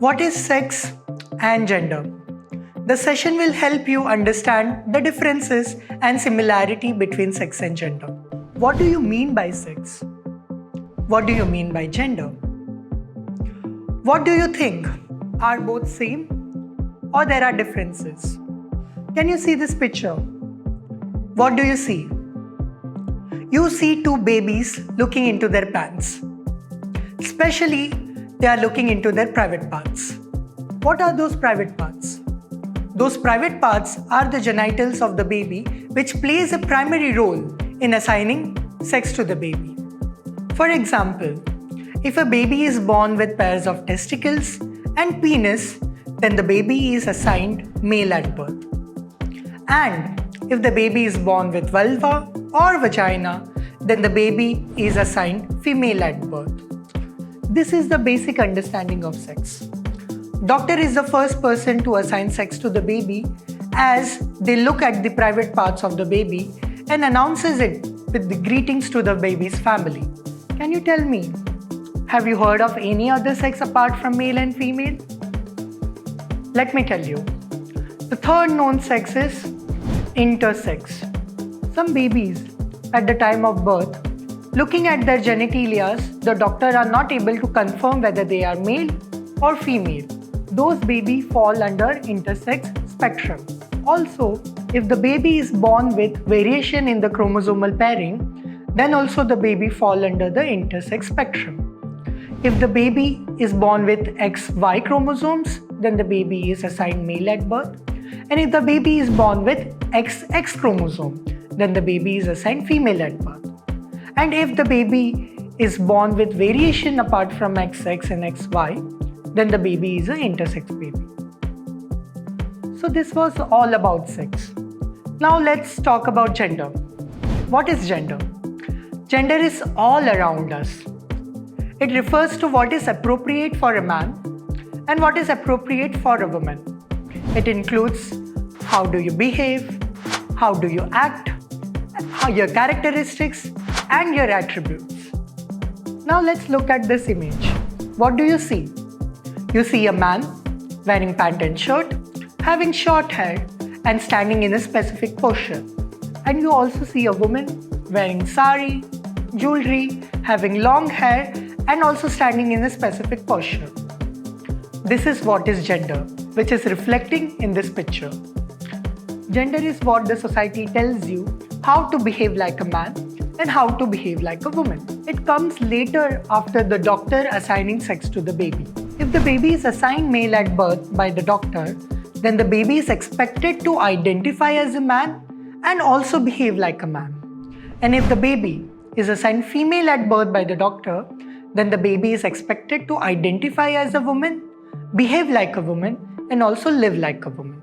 What is sex and gender? The session will help you understand the differences and similarity between sex and gender. What do you mean by sex? What do you mean by gender? What do you think? Are both same or there are differences? Can you see this picture? What do you see? You see two babies looking into their pants. Especially, they are looking into their private parts. What are those private parts? Those private parts are the genitals of the baby, which plays a primary role in assigning sex to the baby. For example, if a baby is born with pairs of testicles and penis, then the baby is assigned male at birth. And if the baby is born with vulva or vagina, then the baby is assigned female at birth. This is the basic understanding of sex. Doctor is the first person to assign sex to the baby as they look at the private parts of the baby and announces it with the greetings to the baby's family. Can you tell me, have you heard of any other sex apart from male and female? Let me tell you. The third known sex is intersex. Some babies at the time of birth, looking at their genitalia, the doctor are not able to confirm whether they are male or female. Those babies fall under intersex spectrum. Also, if the baby is born with variation in the chromosomal pairing, then also the baby fall under the intersex spectrum. If the baby is born with XY chromosomes, then the baby is assigned male at birth. And if the baby is born with XX chromosome, then the baby is assigned female at birth. And if the baby is born with variation apart from XX and XY, then the baby is an intersex baby. So this was all about sex. Now let's talk about gender. What is gender? Gender is all around us. It refers to what is appropriate for a man and what is appropriate for a woman. It includes how do you behave, how do you act, your characteristics and your attributes. Now let's look at this image. What do you see? You see a man wearing pant and shirt, having short hair and standing in a specific posture. And you also see a woman wearing sari, jewelry, having long hair and also standing in a specific posture. This is what is gender, which is reflecting in this picture. Gender is what the society tells you how to behave like a man and how to behave like a woman. It comes later after the doctor assigning sex to the baby. If the baby is assigned male at birth by the doctor, then the baby is expected to identify as a man and also behave like a man. And if the baby is assigned female at birth by the doctor, then the baby is expected to identify as a woman, behave like a woman, and also live like a woman.